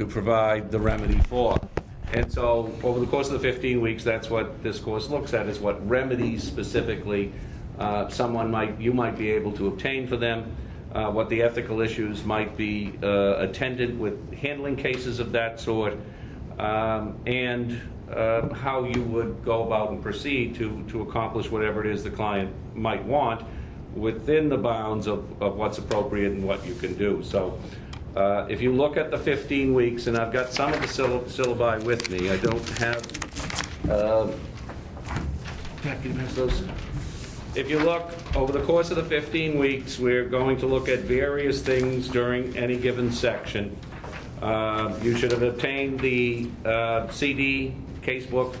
to provide the remedy for. And so over the course of the 15 weeks, that's what this course looks at, is what remedies specifically you might be able to obtain for them, what the ethical issues might be attendant with handling cases of that sort, and how you would go about and proceed to accomplish whatever it is the client might want within the bounds of what's appropriate and what you can do. So if you look at the 15 weeks, and I've got some of the syllabi with me, I don't have, Pat, can you pass those? If you look over the course of the 15 weeks, we're going to look at various things during any given section. You should have obtained the CD casebook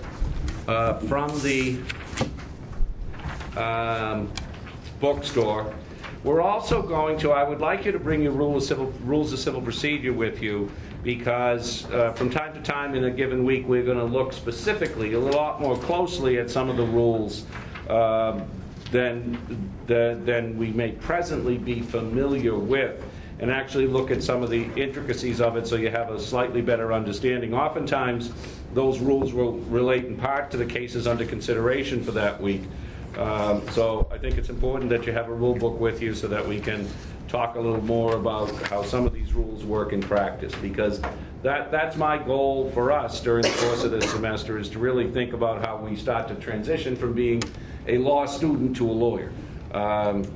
from the bookstore. We're also going to, I would like you to bring your rules of civil procedure with you, because from time to time in a given week we're going to look specifically a lot more closely at some of the rules than we may presently be familiar with, and actually look at some of the intricacies of it so you have a slightly better understanding. Oftentimes those rules will relate in part to the cases under consideration for that week. So I think it's important that you have a rule book with you so that we can talk a little more about how some of these rules work in practice, because that's my goal for us during the course of this semester, is to really think about how we start to transition from being a law student to a lawyer,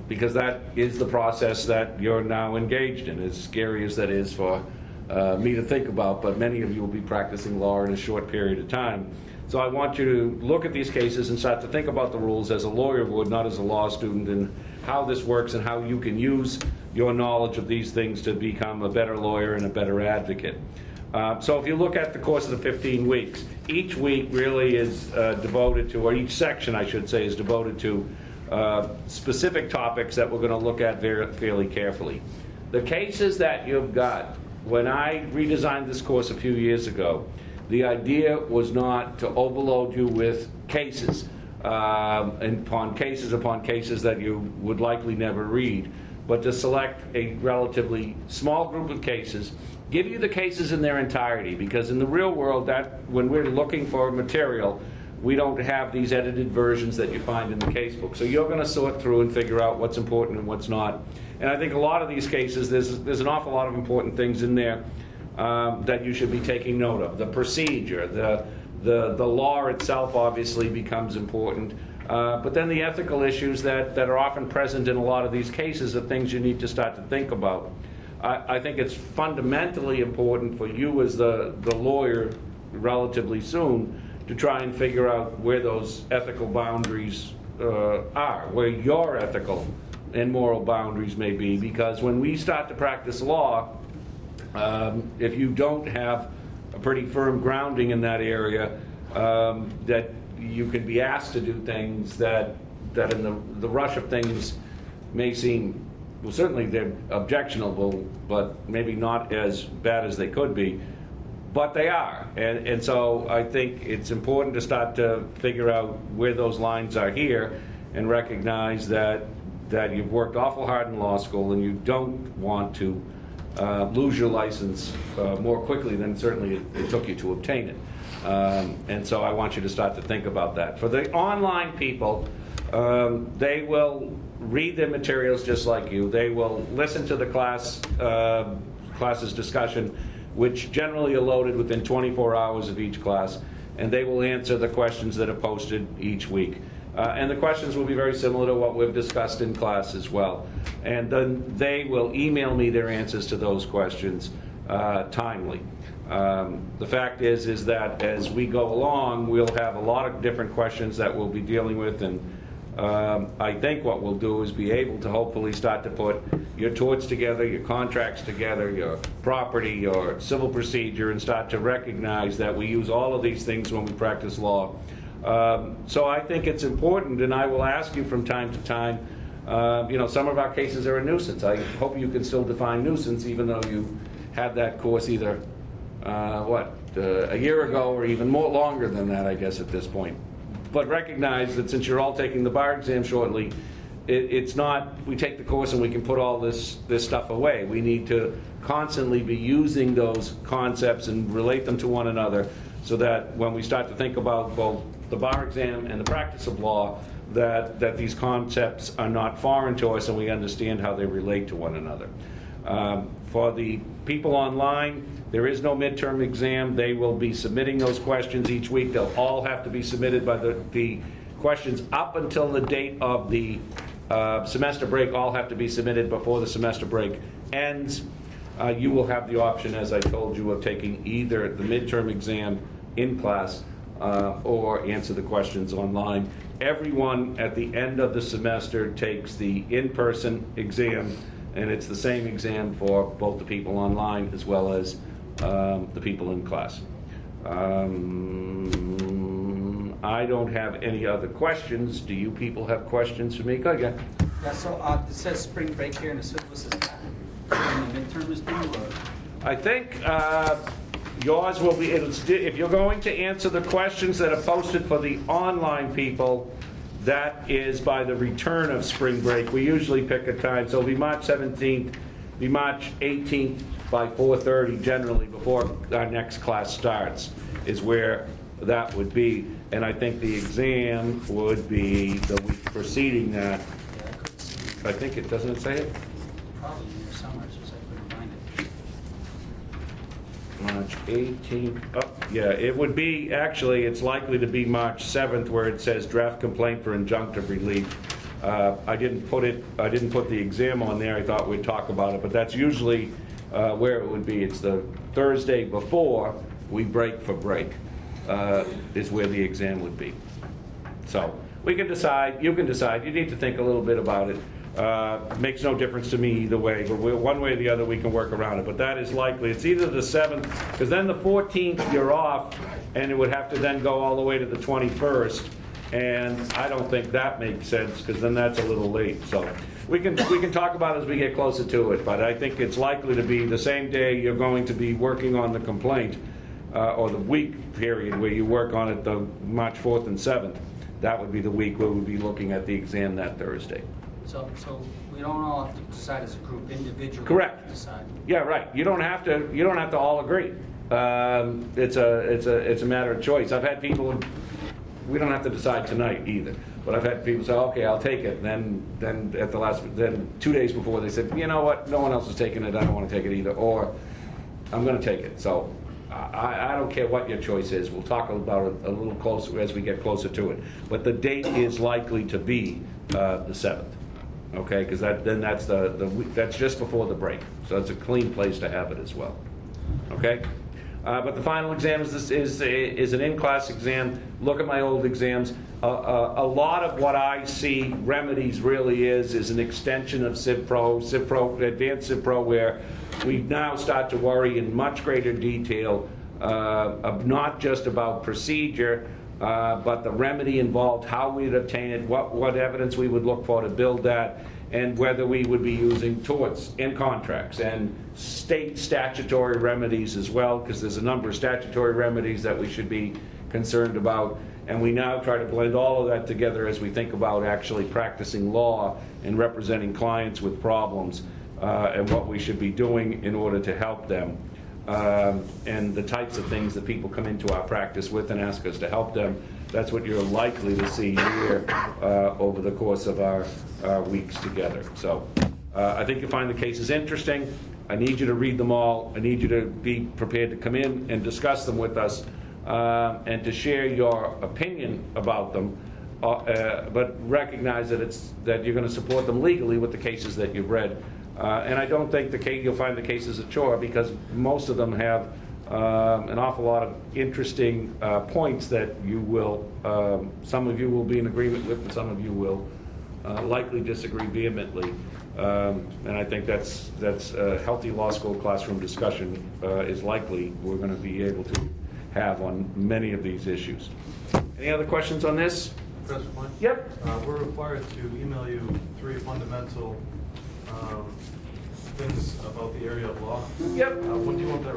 because that is the process that you're now engaged in, as scary as that is for me to think about, but many of you will be practicing law in a short period of time. So I want you to look at these cases and start to think about the rules as a lawyer would, not as a law student, and how this works and how you can use your knowledge of these things to become a better lawyer and a better advocate. So if you look at the course of the 15 weeks, each week really is devoted to, or each section I should say, is devoted to specific topics that we're going to look at fairly carefully. The cases that you've got, when I redesigned this course a few years ago, the idea was not to overload you with cases, and upon cases that you would likely never read, but to select a relatively small group of cases, give you the cases in their entirety, because in the real world, that when we're looking for material, we don't have these edited versions that you find in the casebook. So you're going to sort through and figure out what's important and what's not. And I think a lot of these cases, there's an awful lot of important things in there that you should be taking note of. The procedure, the law itself obviously becomes important, but then the ethical issues that are often present in a lot of these cases are things you need to start to think about. I think it's fundamentally important for you as the lawyer relatively soon to try and figure out where those ethical boundaries are, where your ethical and moral boundaries may be, because when we start to practice law, if you don't have a pretty firm grounding in that area, that you can be asked to do things that in the rush of things may seem, well, certainly they're objectionable, but maybe not as bad as they could be, but they are. And so I think it's important to start to figure out where those lines are here and recognize that you've worked awful hard in law school and you don't want to lose your license more quickly than certainly it took you to obtain it. And so I want you to start to think about that. For the online people, they will read their materials just like you. They will listen to the class's discussion, which generally are loaded within 24 hours of each class, and they will answer the questions that are posted each week. And the questions will be very similar to what we've discussed in class as well. And then they will email me their answers to those questions timely. The fact is that as we go along, we'll have a lot of different questions that we'll be dealing with, and I think what we'll do is be able to hopefully start to put your torts together, your contracts together, your property, your civil procedure, and start to recognize that we use all of these things when we practice law. So I think it's important, and I will ask you from time to time, some of our cases are a nuisance. I hope you can still define nuisance even though you had that course either, a year ago or even more longer than that, I guess, at this point. But recognize that since you're all taking the bar exam shortly, it's not we take the course and we can put all this stuff away. We need to constantly be using those concepts and relate them to one another, so that when we start to think about both the bar exam and the practice of law, that these concepts are not foreign to us and we understand how they relate to one another. For the people online, there is no midterm exam. They will be submitting those questions each week. They'll all have to be submitted by the questions up until the date of the semester break, all have to be submitted before the semester break ends. You will have the option, as I told you, of taking either the midterm exam in class or answer the questions online. Everyone at the end of the semester takes the in-person exam, and it's the same exam for both the people online as well as the people in class. I don't have any other questions. Do you people have questions for me? Go again. Yeah, so it says spring break here, and the syllabus is that when the midterm is due, or? I think yours will be, if you're going to answer the questions that are posted for the online people, that is by the return of spring break. We usually pick a time, so it'll be March 17th, be March 18th by 4:30 generally before our next class starts is where that would be. And I think the exam would be the week preceding that. Yeah, I couldn't see. I think it, doesn't it say it? Probably in your summer, so I couldn't find it. March 18th, oh, yeah, it would be, actually, it's likely to be March 7th where it says draft complaint for injunctive relief. I didn't put the exam on there. I thought we'd talk about it, but that's usually where it would be. It's the Thursday before we break for break is where the exam would be. So we can decide, you can decide, you need to think a little bit about it. Makes no difference to me either way, but one way or the other we can work around it. But that is likely. It's either the 7th, because then the 14th you're off, and it would have to then go all the way to the 21st. And I don't think that makes sense, because then that's a little late. So we can talk about it as we get closer to it, but I think it's likely to be the same day you're going to be working on the complaint, or the week period where you work on it, the March 4th and 7th. That would be the week where we'll be looking at the exam that Thursday. So we don't all have to decide as a group, individually. Correct. Decide. Yeah, right. You don't have to all agree. It's a matter of choice. I've had people. We don't have to decide tonight either. But I've had people say, "Okay, I'll take it." Then at the last, then 2 days before, they said, "You know what? No one else is taking it. I don't want to take it either." Or, "I'm going to take it." So I don't care what your choice is. We'll talk about it a little closer as we get closer to it. But the date is likely to be the 7th. Okay, because that's that's just before the break, so it's a clean place to have it as well. Okay, but the final exam is an in-class exam. Look at my old exams. A lot of what I see remedies really is an extension of CivPro, Advanced CivPro, where we now start to worry in much greater detail of not just about procedure. But the remedy involved, how we'd obtain it, what evidence we would look for to build that, and whether we would be using torts in contracts and state statutory remedies as well, because there's a number of statutory remedies that we should be concerned about. And we now try to blend all of that together as we think about actually practicing law and representing clients with problems and what we should be doing in order to help them. And the types of things that people come into our practice with and ask us to help them. That's what you're likely to see here over the course of our weeks together. So I think you'll find the cases interesting. I need you to read them all. I need you to be prepared to come in and discuss them with us and to share your opinion about them. But recognize that you're going to support them legally with the cases that you've read. And I don't think you'll find the cases a chore, because most of them have an awful lot of interesting points that you will, some of you will be in agreement with, and some of you will likely disagree vehemently. And I think that's a healthy law school classroom discussion is likely we're going to be able to have on many of these issues. Any other questions on this? Professor Flynn? Yep. We're required to email you 3 fundamental things about the area of law. Yep. When do you want that?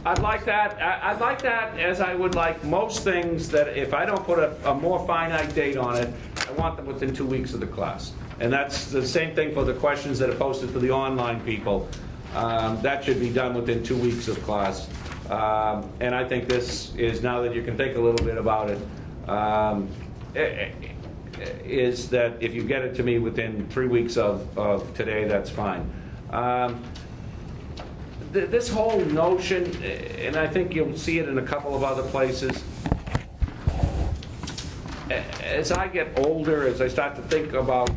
I'd like that. I'd like that, as I would like most things, that if I don't put a more finite date on it, I want them within 2 weeks of the class. And that's the same thing for the questions that are posted for the online people. That should be done within 2 weeks of class. And I think this is, now that you can think a little bit about it, is that if you get it to me within 3 weeks of today, that's fine. This whole notion, and I think you'll see it in a couple of other places, as I get older, as I start to think about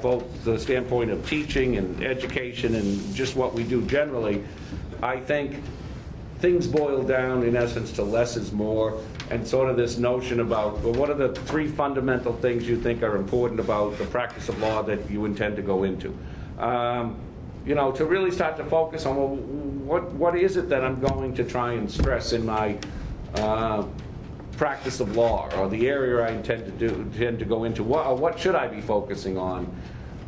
both the standpoint of teaching and education and just what we do generally, I think things boil down, in essence, to less is more, and sort of this notion about, well, what are the 3 fundamental things you think are important about the practice of law that you intend to go into? You know, to really start to focus on, well, what is it that I'm going to try and stress in my practice of law, or the area I intend to go into? What should I be focusing on?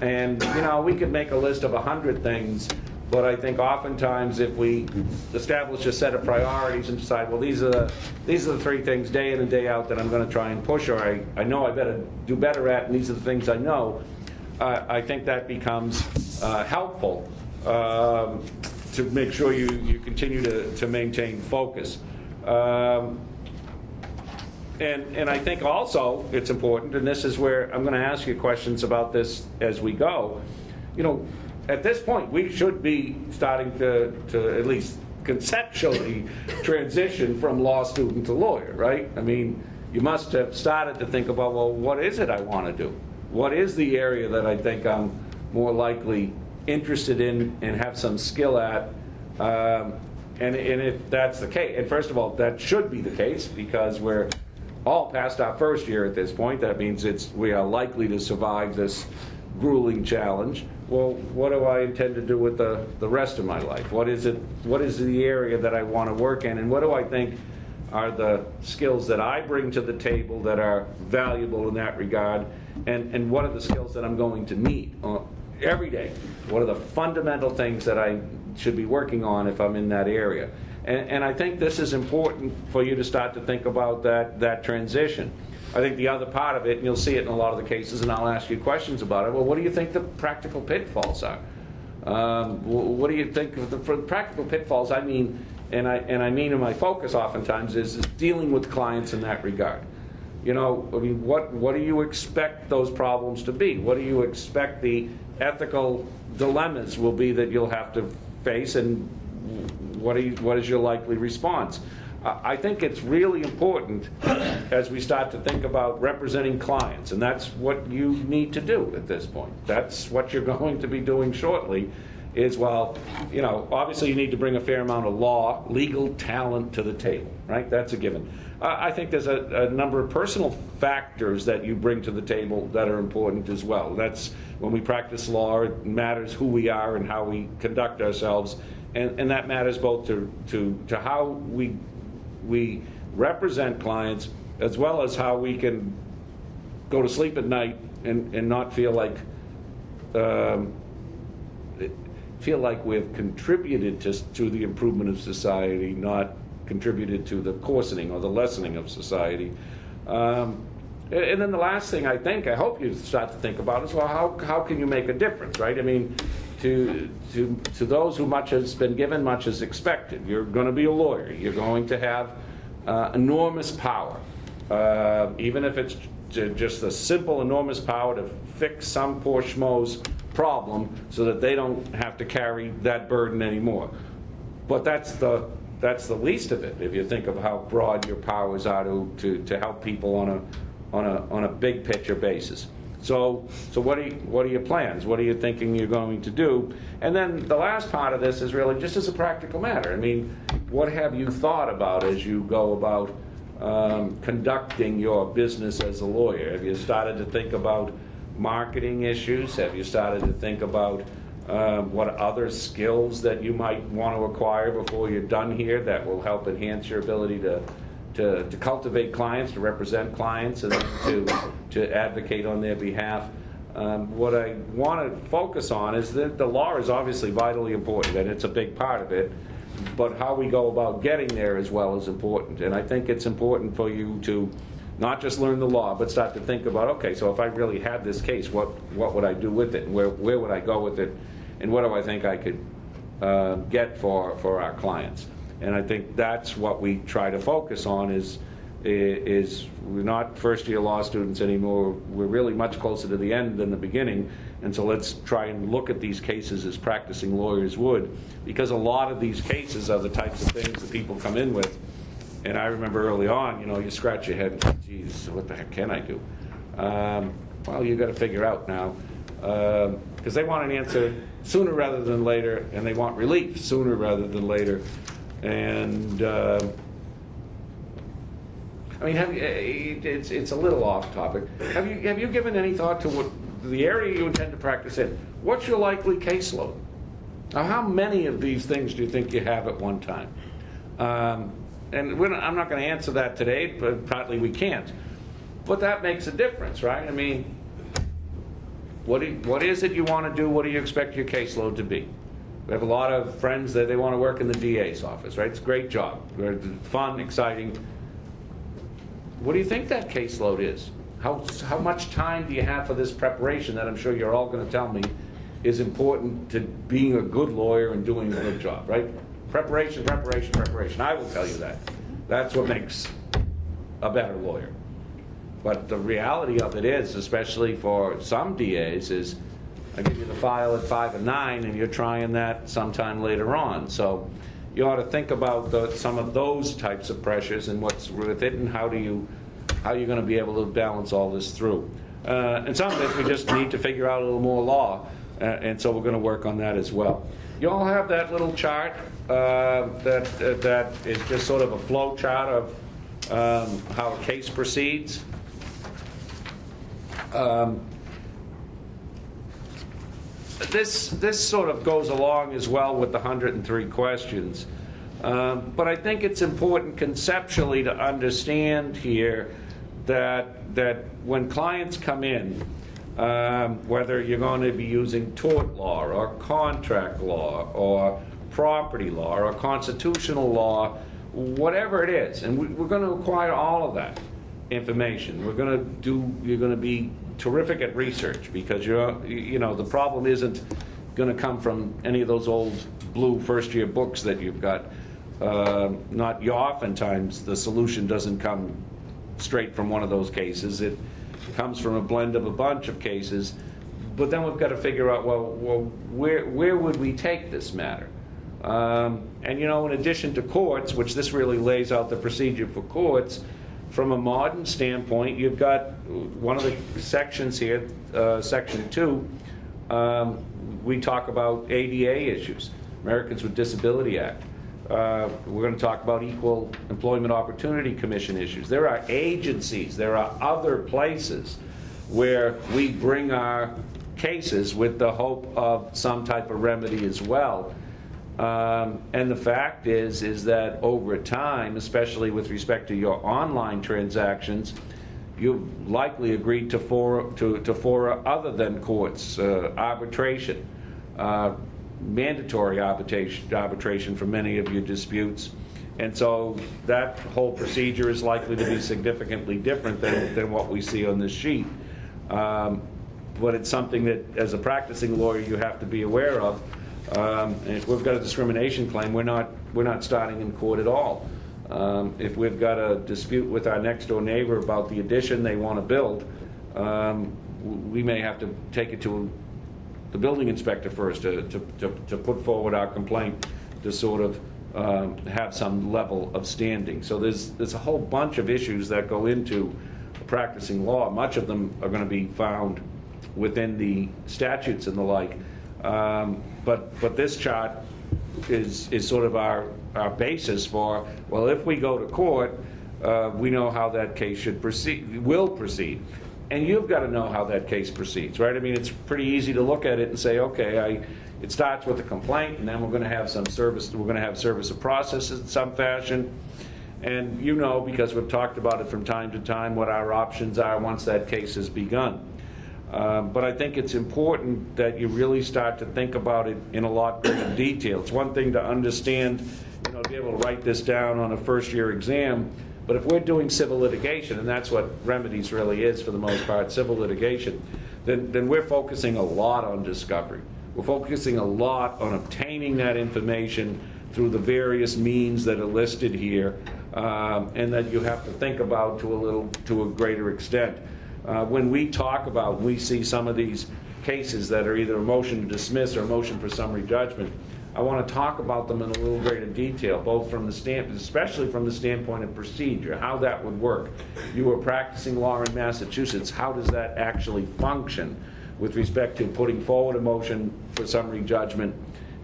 And, you know, we could make a list of 100 things, but I think oftentimes if we establish a set of priorities and decide, well, these are the 3 things day in and day out that I'm going to try and push, or I know I better do better at, and these are the things I know, I think that becomes helpful to make sure you continue to maintain focus. And I think also it's important, and this is where I'm going to ask you questions about this as we go. You know, at this point, we should be starting to at least conceptually transition from law student to lawyer, right? I mean, you must have started to think about, well, what is it I want to do? What is the area that I think I'm more likely interested in and have some skill at? And if that's the case, and first of all, that should be the case, because we're all past our first year at this point. That means we are likely to survive this grueling challenge. Well, what do I intend to do with the rest of my life? What is the area that I want to work in, and what do I think are the skills that I bring to the table that are valuable in that regard, and what are the skills that I'm going to need every day? What are the fundamental things that I should be working on if I'm in that area? And I think this is important for you to start to think about that transition. I think the other part of it, and you'll see it in a lot of the cases, and I'll ask you questions about it, well, what do you think the practical pitfalls are? What do you think for the practical pitfalls? I mean, and I mean in my focus oftentimes is dealing with clients in that regard. You know, I mean, what do you expect those problems to be? What do you expect the ethical dilemmas will be that you'll have to face, and what is your likely response? I think it's really important as we start to think about representing clients, and that's what you need to do at this point. That's what you're going to be doing shortly, is, well, you know, obviously you need to bring a fair amount of legal talent to the table, right? That's a given. I think there's a number of personal factors that you bring to the table that are important as well. That's when we practice law, it matters who we are and how we conduct ourselves, and that matters both to how we represent clients, as well as how we can go to sleep at night and not feel like we've contributed to the improvement of society, not contributed to the coarsening or the lessening of society. And then the last thing I hope you start to think about is, well, how can you make a difference, right? I mean, to those who much has been given, much is expected. You're going to be a lawyer. You're going to have enormous power, even if it's just a simple enormous power to fix some poor schmo's problem so that they don't have to carry that burden anymore. But that's the least of it, if you think of how broad your powers are to help people on a big picture basis. So what are your plans? What are you thinking you're going to do? And then the last part of this is really just as a practical matter. I mean, what have you thought about as you go about conducting your business as a lawyer? Have you started to think about marketing issues? Have you started to think about what other skills that you might want to acquire before you're done here that will help enhance your ability to cultivate clients, to represent clients, and to advocate on their behalf? What I want to focus on is that the law is obviously vitally important, and it's a big part of it, but how we go about getting there as well is important. And I think it's important for you to not just learn the law, but start to think about, okay, so if I really had this case, what would I do with it, and where would I go with it, and what do I think I could get for our clients. And I think that's what we try to focus on is we're not first-year law students anymore. We're really much closer to the end than the beginning. And so let's try and look at these cases as practicing lawyers would, because a lot of these cases are the types of things that people come in with. And I remember early on, you scratch your head and say, geez, what the heck can I do? Well, you've got to figure out now, because they want an answer sooner rather than later, and they want relief sooner rather than later. And I mean, it's a little off topic. Have you given any thought to what the area you intend to practice in? What's your likely caseload? Now, how many of these things do you think you have at one time? And I'm not going to answer that today, but partly we can't. But that makes a difference, right? I mean, what is it you want to do? What do you expect your caseload to be? We have a lot of friends that they want to work in the DA's office, right? It's a great job. Fun, exciting. What do you think that caseload is? How much time do you have for this preparation that I'm sure you're all going to tell me is important to being a good lawyer and doing a good job, right? Preparation, preparation, preparation. I will tell you that. That's what makes a better lawyer. But the reality of it is, especially for some DAs, is I give you the file at 5 and 9, and you're trying that sometime later on. So you ought to think about some of those types of pressures and what's with it, and how you're going to be able to balance all this through. And some of it we just need to figure out a little more law, and so we're going to work on that as well. You all have that little chart that is just sort of a flow chart of how a case proceeds. This sort of goes along as well with the 103 questions. But I think it's important conceptually to understand here that when clients come in, whether you're going to be using tort law or contract law or property law or constitutional law, whatever it is, and we're going to acquire all of that information. You're going to be terrific at research, because the problem isn't going to come from any of those old blue first-year books that you've got. Oftentimes the solution doesn't come straight from one of those cases. It comes from a blend of a bunch of cases. But then we've got to figure out, well, where would we take this matter? And in addition to courts, which this really lays out the procedure for courts, from a modern standpoint, you've got one of the sections here, Section 2, we talk about ADA issues, Americans with Disability Act. We're going to talk about Equal Employment Opportunity Commission issues. There are agencies, there are other places where we bring our cases with the hope of some type of remedy as well. And the fact is that over time, especially with respect to your online transactions, you've likely agreed to fora other than courts, arbitration, mandatory arbitration for many of your disputes. And so that whole procedure is likely to be significantly different than what we see on this sheet. But it's something that, as a practicing lawyer, you have to be aware of. And if we've got a discrimination claim, we're not starting in court at all. If we've got a dispute with our next door neighbor about the addition they want to build, we may have to take it to the building inspector first to put forward our complaint to sort of have some level of standing. So there's a whole bunch of issues that go into practicing law. Much of them are going to be found within the statutes and the like. But this chart is sort of our basis for, well, if we go to court, we know how that case will proceed. And you've got to know how that case proceeds, right? I mean, it's pretty easy to look at it and say, okay, it starts with a complaint, and then we're going to have some service. We're going to have service of process in some fashion. And because we've talked about it from time to time, what our options are once that case has begun. But I think it's important that you really start to think about it in a lot greater detail. It's one thing to understand, to be able to write this down on a first-year exam, but if we're doing civil litigation, and that's what remedies really is for the most part, civil litigation, then we're focusing a lot on discovery. We're focusing a lot on obtaining that information through the various means that are listed here, and that you have to think about to a greater extent. When we talk about, we see some of these cases that are either a motion to dismiss or a motion for summary judgment, I want to talk about them in a little greater detail, both from the especially from the standpoint of procedure, how that would work. You are practicing law in Massachusetts. How does that actually function with respect to putting forward a motion for summary judgment,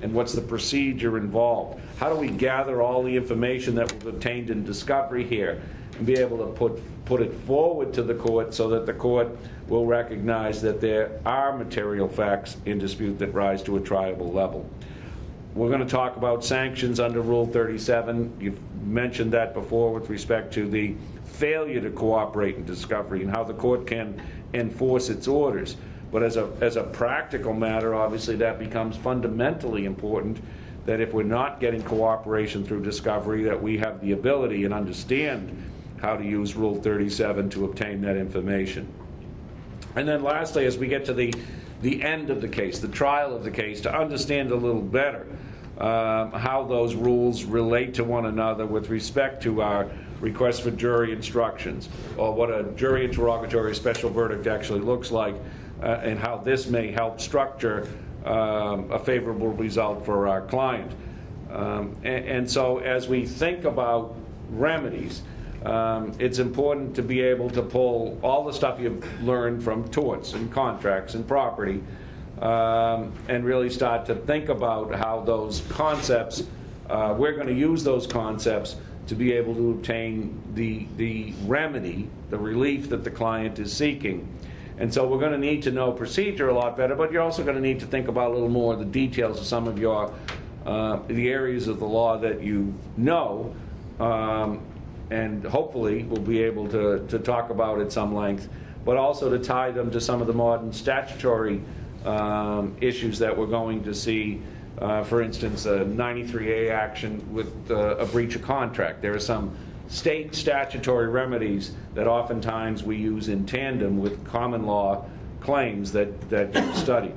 and what's the procedure involved? How do we gather all the information that was obtained in discovery here and be able to put it forward to the court so that the court will recognize that there are material facts in dispute that rise to a triable level? We're going to talk about sanctions under Rule 37. You've mentioned that before with respect to the failure to cooperate in discovery and how the court can enforce its orders. But as a practical matter, obviously that becomes fundamentally important, that if we're not getting cooperation through discovery, that we have the ability and understand how to use Rule 37 to obtain that information. And then lastly, as we get to the end of the case, the trial of the case, to understand a little better how those rules relate to one another with respect to our request for jury instructions, or what a jury interrogatory special verdict actually looks like, and how this may help structure a favorable result for our client. And so as we think about remedies, it's important to be able to pull all the stuff you've learned from torts and contracts and property, and really start to think about how those concepts, we're going to use those concepts to be able to obtain the remedy, the relief that the client is seeking. And so we're going to need to know procedure a lot better, but you're also going to need to think about a little more of the details of some of your the areas of the law that you know, and hopefully we'll be able to talk about at some length, but also to tie them to some of the modern statutory issues that we're going to see. For instance, a 93A action with a breach of contract. There are some state statutory remedies that oftentimes we use in tandem with common law claims that you've studied.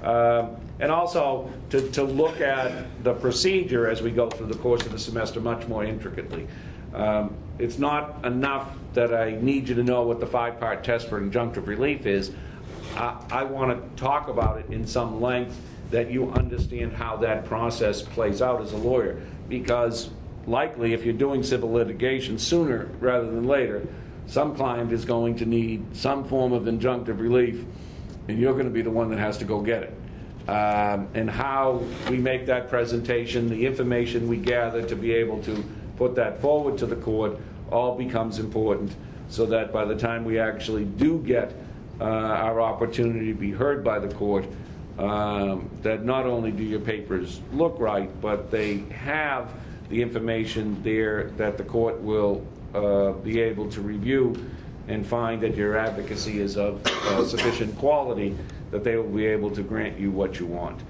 And also to look at the procedure as we go through the course of the semester much more intricately. It's not enough that I need you to know what the 5-part test for injunctive relief is. I want to talk about it in some length, that you understand how that process plays out as a lawyer, because likely if you're doing civil litigation, sooner rather than later, some client is going to need some form of injunctive relief, and you're going to be the one that has to go get it. And how we make that presentation, the information we gather to be able to put that forward to the court, all becomes important, so that by the time we actually do get our opportunity to be heard by the court, that not only do your papers look right, but they have the information there that the court will be able to review and find that your advocacy is of sufficient quality that they will be able to grant you what you want.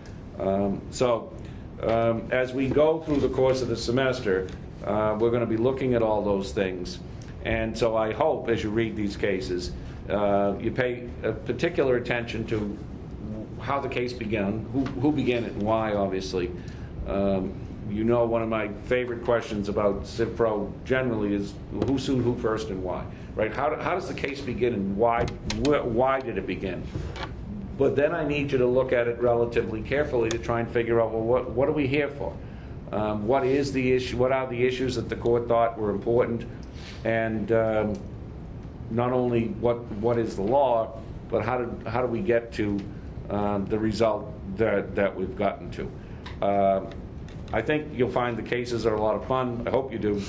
As we go through the course of the semester, we're going to be looking at all those things. And so I hope as you read these cases, you pay particular attention to how the case began, who began it and why, obviously. You know, one of my favorite questions about Civ Pro generally is who sued who first and why, right? How does the case begin and why did it begin? But then I need you to look at it relatively carefully to try and figure out, well, what are we here for? What is the issue? What are the issues that the court thought were important? And not only what is the law, but how do we get to the result that we've gotten to? I think you'll find the cases are a lot of fun. I hope you do.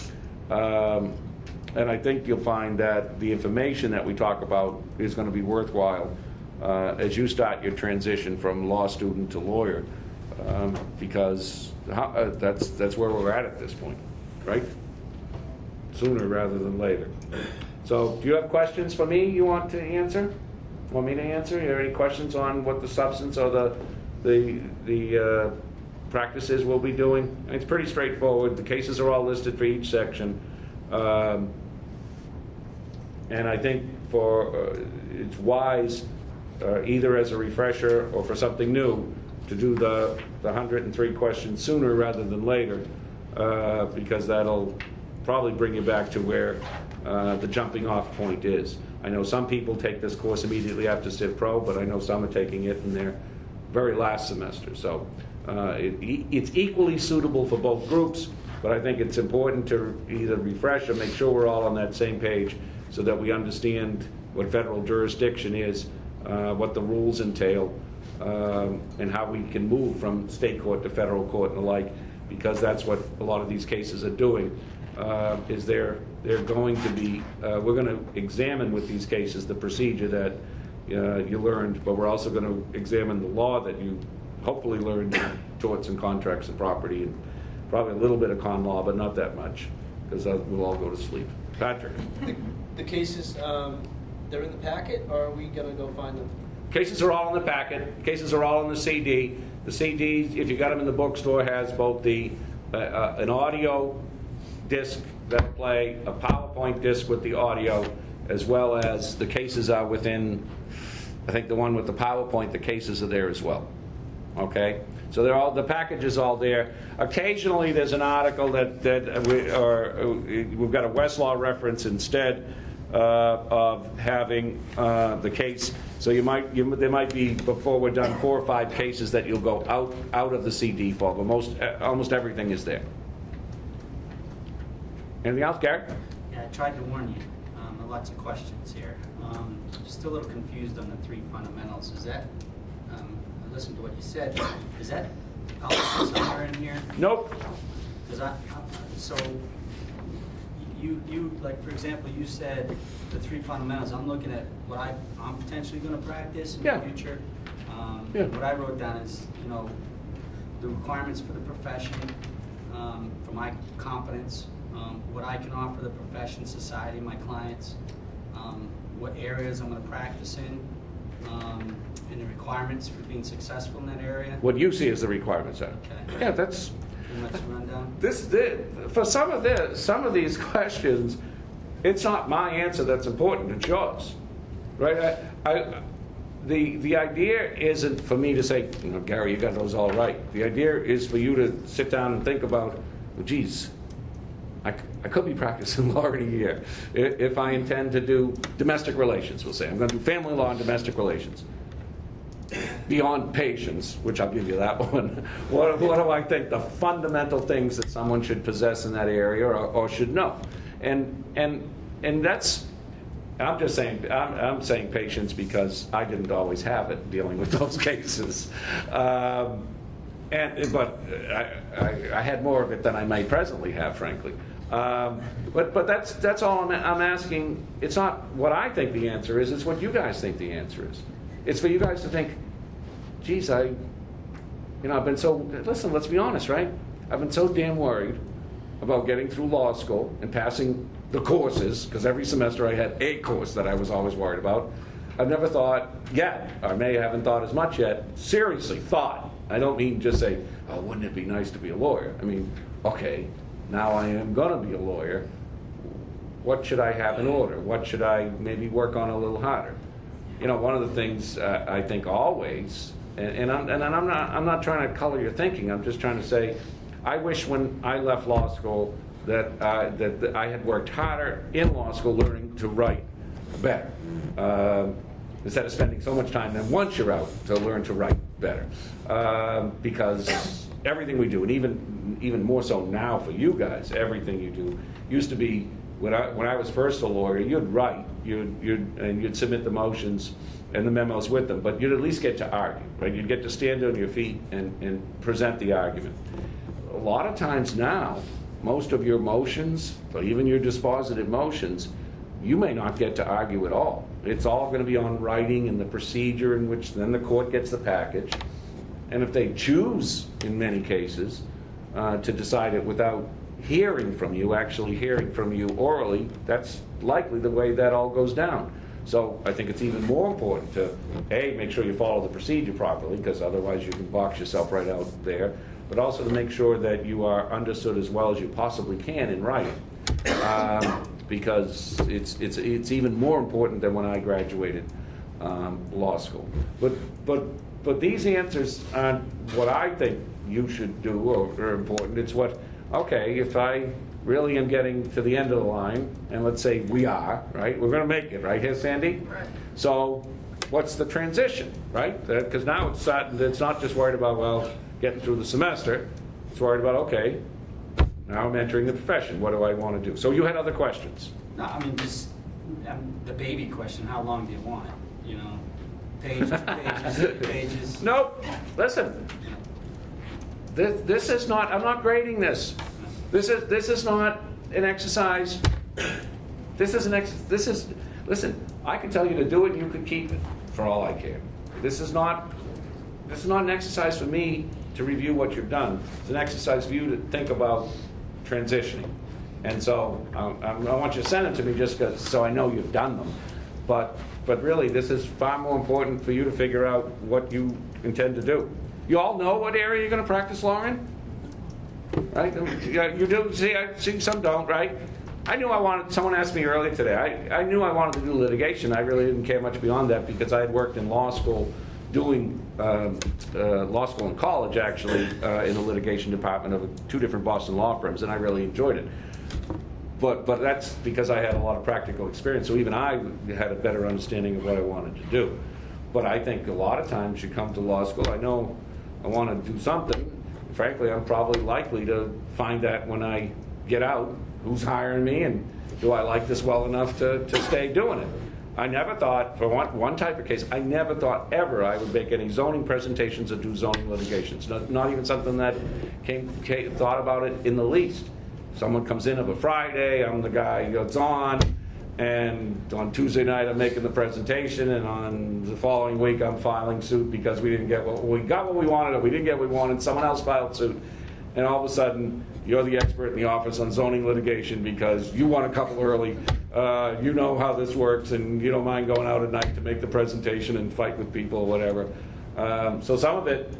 And I think you'll find that the information that we talk about is going to be worthwhile as you start your transition from law student to lawyer, because that's where we're at this point, right? Sooner rather than later. So do you have questions for me you want to answer? Want me to answer? You have any questions on what the substance or the practices we'll be doing? It's pretty straightforward. The cases are all listed for each section. And I think it's wise, either as a refresher or for something new, to do the 103 questions sooner rather than later, because that'll probably bring you back to where the jumping off point is. I know some people take this course immediately after Civ Pro, but I know some are taking it in their very last semester. So it's equally suitable for both groups, but I think it's important to either refresh or make sure we're all on that same page so that we understand what federal jurisdiction is, what the rules entail, and how we can move from state court to federal court and the like, because that's what a lot of these cases are doing. Is they're going to be, we're going to examine with these cases the procedure that you learned, but we're also going to examine the law that you hopefully learned in torts and contracts and property, and probably a little bit of con law, but not that much, because we'll all go to sleep. Patrick? The cases, they're in the packet, or are we going to go find them? Cases are all in the packet. Cases are all in the CD. The CD, if you got them in the bookstore, has both the an audio disc that'll play, a PowerPoint disc with the audio, as well as the cases are within, I think the one with the PowerPoint, the cases are there as well. Okay? So they're all, the package is all there. Occasionally there's an article that we've got a Westlaw reference instead of having the case. So there might be, before we're done, 4 or 5 cases that you'll go out of the CD for, but almost everything is there. Anything else, Gary? Yeah, I tried to warn you. Lots of questions here. Still a little confused on the 3 fundamentals. Is that, I listened to what you said, is that also somewhere in here? Nope. So you, like, for example, you said the 3 fundamentals. I'm looking at what I'm potentially going to practice in the future. What I wrote down is, the requirements for the profession, for my competence, what I can offer the profession, society, my clients, what areas I'm going to practice in, and the requirements for being successful in that area. What you see as the requirements are. Okay. Yeah, that's... Let's run down. For some of these questions, it's not my answer that's important, it's yours. Right? The idea isn't for me to say, Gary, you got those all right. The idea is for you to sit down and think about, well, geez, I could be practicing law in a year if I intend to do domestic relations, we'll say. I'm going to do family law and domestic relations. Beyond patience, which I'll give you that one, what do I think the fundamental things that someone should possess in that area or should know? And that's, I'm just saying, I'm saying patience because I didn't always have it dealing with those cases. But I had more of it than I may presently have, frankly. But that's all I'm asking. It's not what I think the answer is, it's what you guys think the answer is. It's for you guys to think, geez, I've been so, listen, let's be honest, right? I've been so damn worried about getting through law school and passing the courses, because every semester I had a course that I was always worried about. I've never thought yet, or maybe I haven't thought as much yet, seriously thought. I don't mean just say, oh, wouldn't it be nice to be a lawyer? I mean, okay, now I am going to be a lawyer. What should I have in order? What should I maybe work on a little harder? One of the things I think always, and I'm not trying to color your thinking. I'm just trying to say, I wish when I left law school that I had worked harder in law school learning to write better, instead of spending so much time then once you're out to learn to write better, because everything we do, and even more so now for you guys, everything you do used to be. When I was first a lawyer, you'd write, you'd submit the motions and the memos with them, but you'd at least get to argue, right? You'd get to stand on your feet and present the argument. A lot of times now, most of your motions, or even your dispositive motions, you may not get to argue at all. It's all going to be on writing and the procedure in which then the court gets the package. And if they choose, in many cases, to decide it without actually hearing from you orally, that's likely the way that all goes down. So I think it's even more important to, A, make sure you follow the procedure properly, because otherwise you can box yourself right out there, but also to make sure that you are understood as well as you possibly can in writing, because it's even more important than when I graduated law school. But but these answers aren't what I think you should do or are important. It's what, okay, if I really am getting to the end of the line, and let's say we are, right? We're going to make it, right here, Sandy? Right. So what's the transition, right? Because now it's not just worried about, well, getting through the semester. It's worried about, okay, now I'm entering the profession. What do I want to do? So you had other questions. No, I mean, just the baby question, how long do you want it? You know, pages, pages, pages. Nope. Listen. This is not, I'm not grading this. This is not an exercise. Listen, I can tell you to do it and you could keep it for all I care. This is not an exercise for me to review what you've done. It's an exercise for you to think about transitioning. And so I want you to send it to me just so I know you've done them. But really, this is far more important for you to figure out what you intend to do. You all know what area you're going to practice law in? Right? You do. See, I see some don't, right? I knew I wanted, someone asked me earlier today, I knew I wanted to do litigation. I really didn't care much beyond that because I had worked in law school doing law school in college, actually, in the litigation department of 2 different Boston law firms, and I really enjoyed it. But that's because I had a lot of practical experience, so even I had a better understanding of what I wanted to do. But I think a lot of times you come to law school, I know I want to do something. Frankly, I'm probably likely to find that when I get out, who's hiring me and do I like this well enough to stay doing it. I never thought, for one type of case, I never thought ever I would make any zoning presentations or do zoning litigations. Not even something that thought about it in the least. Someone comes in of a Friday, I'm the guy that's on, and on Tuesday night I'm making the presentation, and on the following week I'm filing suit because we didn't get what we wanted, or we didn't get what we wanted, someone else filed suit, and all of a sudden you're the expert in the office on zoning litigation because you won a couple early, you know how this works, and you don't mind going out at night to make the presentation and fight with people or whatever. So some of it,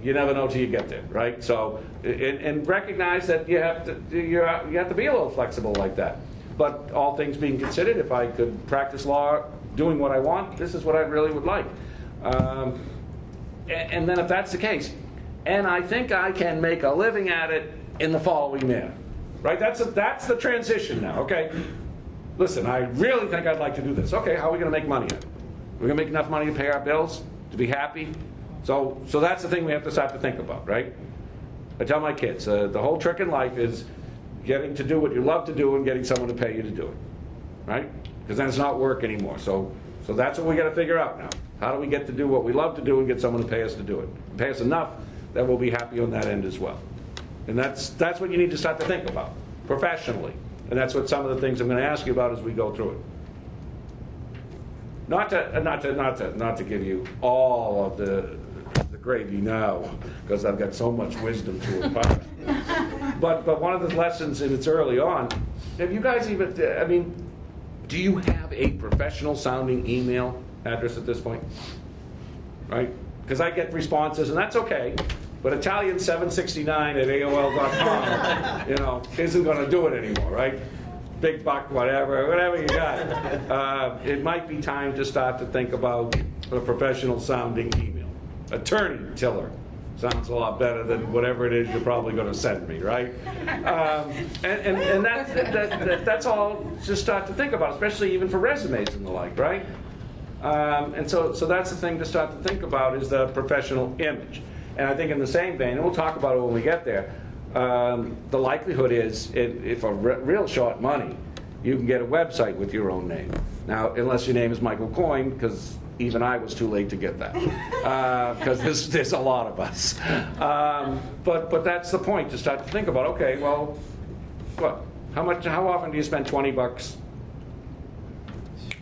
you never know till you get there, right? So, and recognize that you have to be a little flexible like that. But all things being considered, if I could practice law doing what I want, this is what I really would like. And then if that's the case, and I think I can make a living at it in the following manner, right? That's the transition now, okay? Listen, I really think I'd like to do this. Okay, how are we going to make money at it? We're going to make enough money to pay our bills, to be happy? So that's the thing we have to start to think about, right? I tell my kids, the whole trick in life is getting to do what you love to do and getting someone to pay you to do it, right? Because then it's not work anymore. So that's what we got to figure out now. How do we get to do what we love to do and get someone to pay us to do it? Pay us enough that we'll be happy on that end as well. And that's what you need to start to think about professionally. And that's what some of the things I'm going to ask you about as we go through it. Not to give you all of the gravy now, because I've got so much wisdom to impart. But one of the lessons, and it's early on, have you guys even, I mean, do you have a professional sounding email address at this point? Right? Because I get responses, and that's okay, but Italian769@AOL.com, isn't going to do it anymore, right? Big buck, whatever you got. It might be time to start to think about a professional sounding email. Attorney Tiller sounds a lot better than whatever it is you're probably going to send me, right? And that's all just start to think about, especially even for resumes and the like, right? And so that's the thing to start to think about is the professional image. And I think in the same vein, and we'll talk about it when we get there, the likelihood is, if for real short money, you can get a website with your own name. Now, unless your name is Michael Coyne, because even I was too late to get that, because there's a lot of us. But that's the point, to start to think about, okay, well, what? How often do you spend $20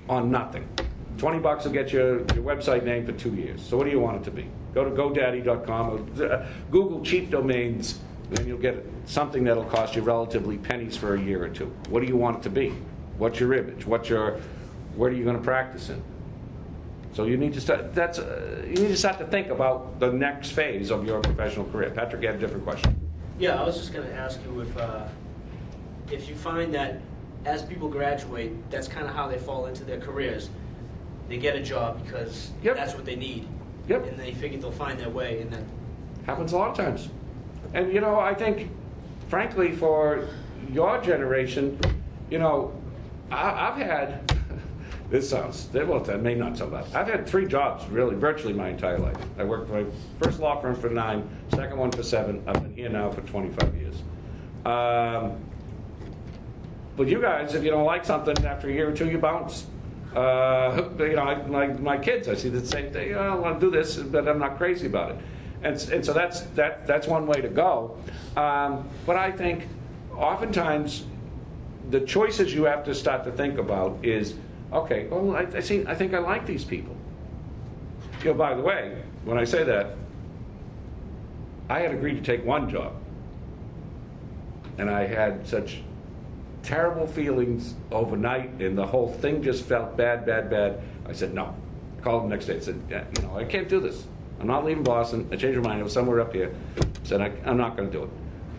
on nothing? $20 will get your website name for 2 years. So what do you want it to be? Go to GoDaddy.com or Google cheap domains, then you'll get something that'll cost you relatively pennies for a year or two. What do you want it to be? What's your image? Where are you going to practice in? So you need to start. You need to start to think about the next phase of your professional career. Patrick, you had a different question. Yeah, I was just going to ask you if you find that as people graduate, that's kind of how they fall into their careers. They get a job because that's what they need. Yep. And they figure they'll find their way, and then Happens a lot of times. And, you know, I think, frankly, for your generation, you know, I've had, this sounds, well, that may not sound bad. I've had 3 jobs, really, virtually my entire life. I worked for my first law firm for 9, second one for 7. I've been here now for 25 years. But you guys, if you don't like something, after a year or 2, you bounce. You know, my kids, I see the same thing. You know, I want to do this, but I'm not crazy about it. And so that's one way to go. But I think oftentimes the choices you have to start to think about is, okay, well, I think I like these people. You know, by the way, when I say that, I had agreed to take one job, and I had such terrible feelings overnight, and the whole thing just felt bad. I said no. I called him the next day. I said, yeah, you know, I can't do this. I'm not leaving Boston. I changed my mind. It was somewhere up here. I said, I'm not going to do it.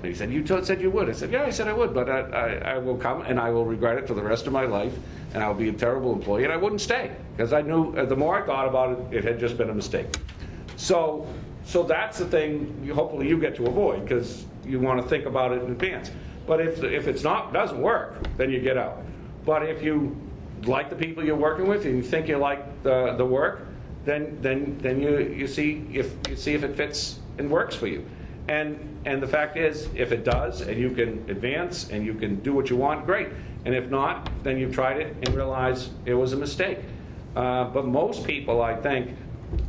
And he said, you said you would. I said, yeah, I said I would, but I will come, and I will regret it for the rest of my life, and I'll be a terrible employee, and I wouldn't stay, because I knew the more I thought about it, it had just been a mistake. So that's the thing hopefully you get to avoid, because you want to think about it in advance. But if it's doesn't work, then you get out. But if you like the people you're working with and you think you like the work, then you see if it fits and works for you. And the fact is, if it does, and you can advance and you can do what you want, great. And if not, then you've tried it and realize it was a mistake. But most people, I think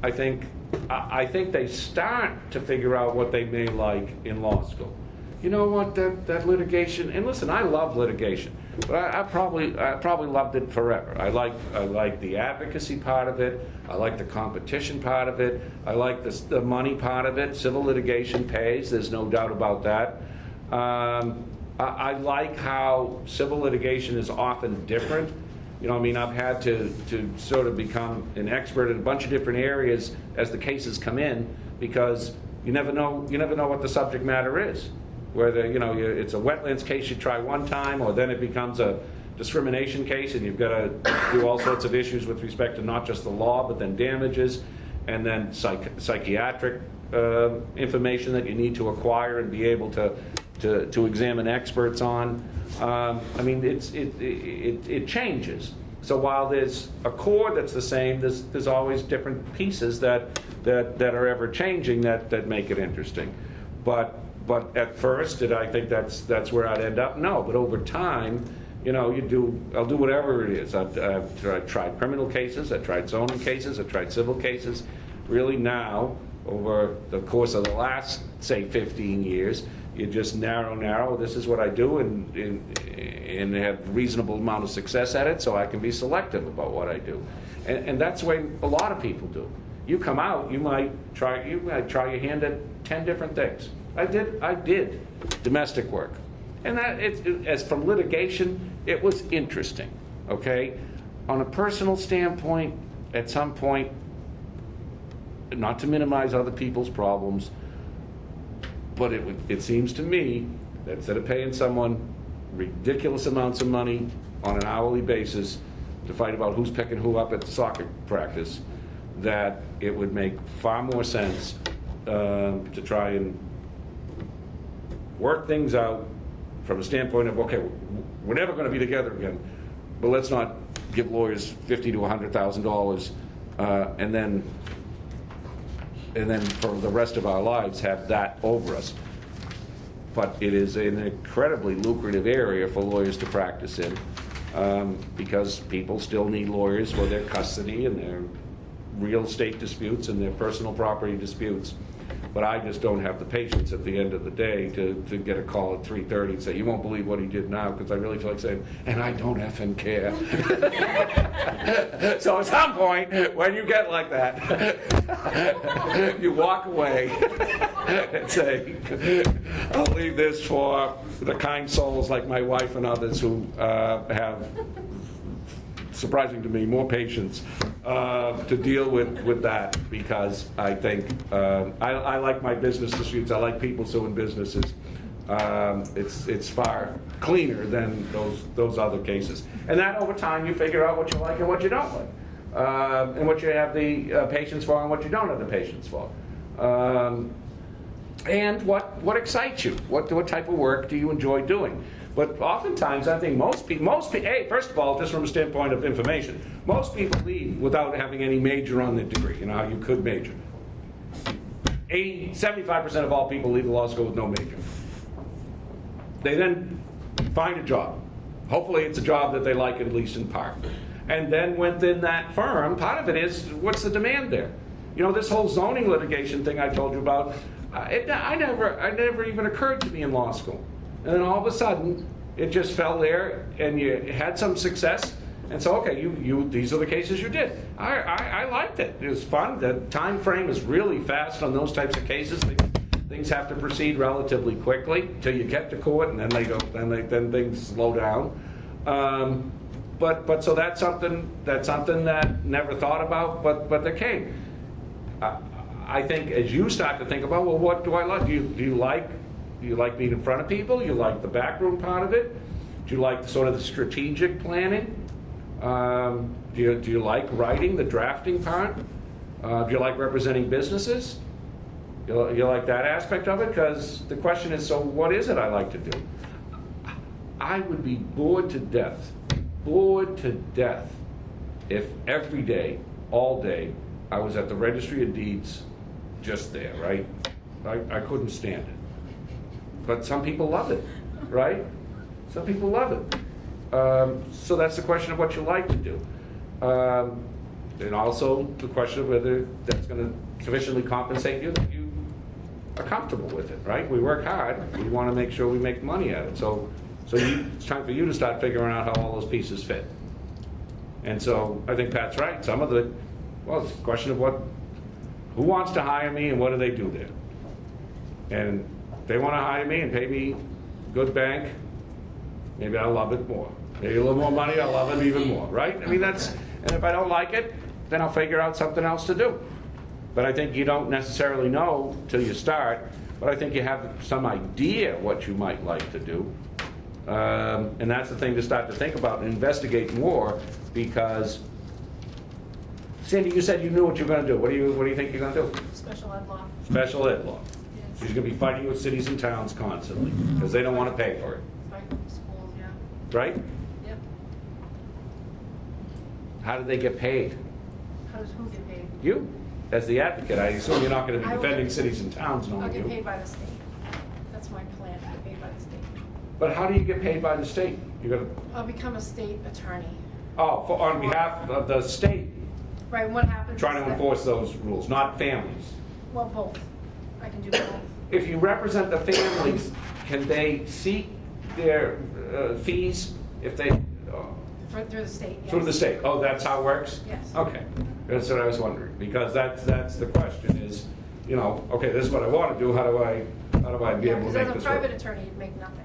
they start to figure out what they may like in law school. You know what, that litigation, and listen, I love litigation, but I probably loved it forever. I like the advocacy part of it. I like the competition part of it. I like the money part of it. Civil litigation pays, there's no doubt about that. I like how civil litigation is often different. You know, I mean, I've had to sort of become an expert in a bunch of different areas as the cases come in, because you never know what the subject matter is. Whether, you know, it's a wetlands case you try one time, or then it becomes a discrimination case, and you've got to do all sorts of issues with respect to not just the law, but then damages, and then psychiatric information that you need to acquire and be able to examine experts on. I mean, it changes. So while there's a core that's the same, there's always different pieces that are ever changing that make it interesting. But at first, did I think that's where I'd end up? No. But over time, you know, I'll do whatever it is. I've tried criminal cases, I've tried zoning cases, I've tried civil cases. Really now, over the course of the last, say, 15 years, you just narrow. This is what I do, and have a reasonable amount of success at it, so I can be selective about what I do. And that's the way a lot of people do. You come out, you might try your hand at 10 different things. I did domestic work, and as from litigation, it was interesting. Okay, on a personal standpoint, at some point, not to minimize other people's problems, but it seems to me that instead of paying someone ridiculous amounts of money on an hourly basis to fight about who's picking who up at the soccer practice, that it would make far more sense to try and work things out from a standpoint of, okay, we're never going to be together again, but let's not give lawyers $50,000 to $100,000 and then for the rest of our lives have that over us. But it is an incredibly lucrative area for lawyers to practice in, because people still need lawyers for their custody and their real estate disputes and their personal property disputes. But I just don't have the patience at the end of the day to get a call at 3:30 and say, you won't believe what he did now, because I really feel like saying, and I don't effing care. So at some point, when you get like that, you walk away and say, I'll leave this for the kind souls like my wife and others who have, surprising to me, more patience to deal with that, because I think I like my business disputes. I like people suing businesses. It's far cleaner than those other cases, and that over time you figure out what you like and what you don't like. and what you have the patience for and what you don't have the patience for. And what excites you? What type of work do you enjoy doing? But oftentimes, I think most people, hey, first of all, just from a standpoint of information, most people leave without having any major on their degree. You know how you could major. 75% of all people leave the law school with no major. They then find a job. Hopefully it's a job that they like, at least in part. And then within that firm, part of it is, what's the demand there? You know, this whole zoning litigation thing I told you about, it never even occurred to me in law school. And then all of a sudden, it just fell there, and you had some success. And so, okay, these are the cases you did. I liked it. It was fun. The time frame is really fast on those types of cases. Things have to proceed relatively quickly till you get to court, and then they go. Then things slow down. But so that's something that never thought about, but there came. I think as you start to think about, well, what do I like? Do you like being in front of people? You like the backroom part of it? Do you like sort of the strategic planning? Do you like writing, the drafting part? Do you like representing businesses? You like that aspect of it? Because the question is, so what is it I like to do? I would be bored to death if every day, all day, I was at the Registry of Deeds just there, right? I couldn't stand it. But some people love it, right? Some people love it. So that's the question of what you like to do. And also the question of whether that's going to sufficiently compensate you that you are comfortable with it, right? We work hard. We want to make sure we make money at it. So it's time for you to start figuring out how all those pieces fit. And so I think Pat's right. It's a question of who wants to hire me and what do they do there? And if they want to hire me and pay me good bank, maybe I'll love it more. Maybe a little more money, I'll love it even more, right? I mean, and if I don't like it, then I'll figure out something else to do. But I think you don't necessarily know till you start, but I think you have some idea what you might like to do. And that's the thing to start to think about and investigate more, because Cindy, you said you knew what you were going to do. What do you think you're going to do? Special ed law. Special ed law. Yes. She's going to be fighting with cities and towns constantly because they don't want to pay for it. Fighting with schools, yeah. Right? Yep. How do they get paid? How does who get paid? You, as the advocate. I assume you're not going to be I will defending get- cities and towns, I'll knowing get you. paid by the state. That's my plan, to get paid by the state. But how do you get paid by the state? You got to. I'll become a state attorney. On behalf of the state, Right, what happens trying is to that- enforce those rules, not families. Well, both. I can do both. If you represent the families, can they seek their fees if they Through the state, yes. through the state? Oh, that's how it works? Yes. Okay, that's what I was wondering, because that's the question is, okay, this is what I want to do. How do I be able to Because make as a this private work? attorney, you'd make nothing.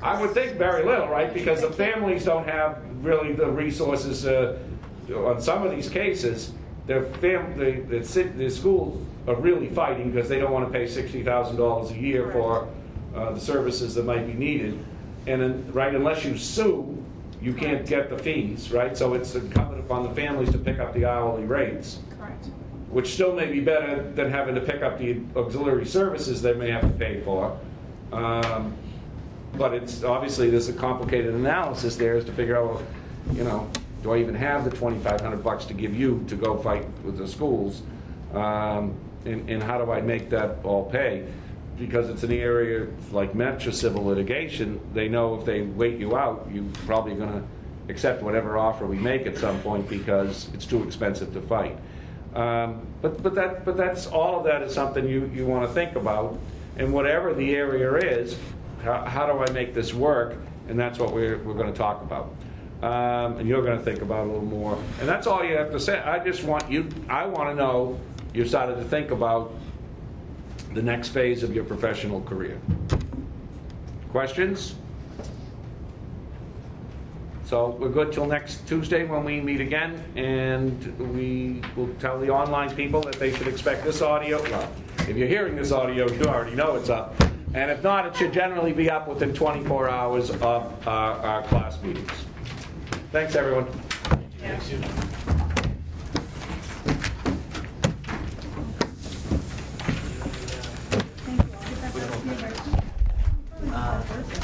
I would think very little, right? Because the families don't have really the resources. On some of these cases, the schools are really fighting because they don't want to pay $60,000 a year for the services that might be needed. And then, right, unless you sue, you can't get the fees, right? So it's incumbent upon the families to pick up the hourly rates, Correct. which still may be better than having to pick up the auxiliary services they may have to pay for. But it's obviously there's a complicated analysis there as to figure out, do I even have the $2,500 to give you to go fight with the schools? And how do I make that all pay? Because it's an area like Metro civil litigation, they know if they wait you out, you're probably going to accept whatever offer we make at some point because it's too expensive to fight. But that's all of that is something you want to think about. And whatever the area is, how do I make this work? And that's what we're going to talk about. And you're going to think about it a little more. And that's all you have to say. I want to know you've started to think about the next phase of your professional career. Questions? So we're good till next Tuesday when we meet again, and we will tell the online people that they should expect this audio. Well, if you're hearing this audio, you already know it's up. And if not, it should generally be up within 24 hours of our class meetings. Thanks, everyone. Yeah.